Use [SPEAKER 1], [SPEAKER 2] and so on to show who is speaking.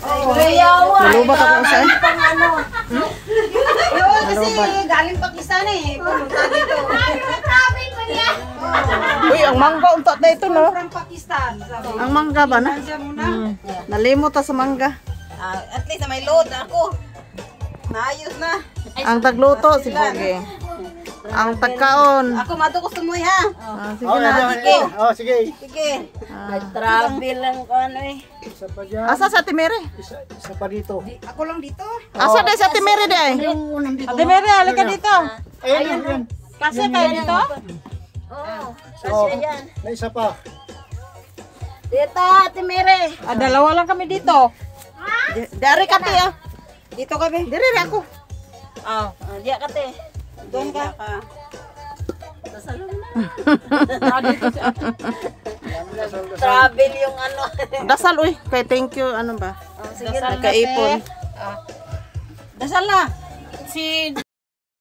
[SPEAKER 1] Nalubat ako sa
[SPEAKER 2] Kasi galing Pakistan eh. Pumunta dito.
[SPEAKER 1] Uy, ang mangga unta na ito, no?
[SPEAKER 2] From Pakistan.
[SPEAKER 1] Ang mangga ba na? Nalimot sa mangga.
[SPEAKER 2] At least may load ako. Naayos na.
[SPEAKER 1] Ang tagluto si Pogi. Ang tagkaon.
[SPEAKER 2] Ako gusto mo ha.
[SPEAKER 1] Sige na.
[SPEAKER 3] Sige.
[SPEAKER 2] Sige. Nag-travel lang ko ano eh.
[SPEAKER 3] Isa pa dyan.
[SPEAKER 1] Asa sa Timere?
[SPEAKER 3] Isa pa dito.
[SPEAKER 2] Ako lang dito.
[SPEAKER 1] Asa din sa Timere day? Timere, halika dito.
[SPEAKER 3] Ayun.
[SPEAKER 1] Kasi kayo dito?
[SPEAKER 2] Oo.
[SPEAKER 3] Oh, may isa pa.
[SPEAKER 2] Dito, Timere.
[SPEAKER 1] Dalawa lang kami dito. Dari ka ti ah.
[SPEAKER 2] Dito kami.
[SPEAKER 1] Diri ako.
[SPEAKER 2] Diya ka te. Doon ka. Travel yung ano.
[SPEAKER 1] Dasal uy, kay thank you ano ba?
[SPEAKER 2] Sige,
[SPEAKER 1] Nagkaipon.
[SPEAKER 2] dasal na. Si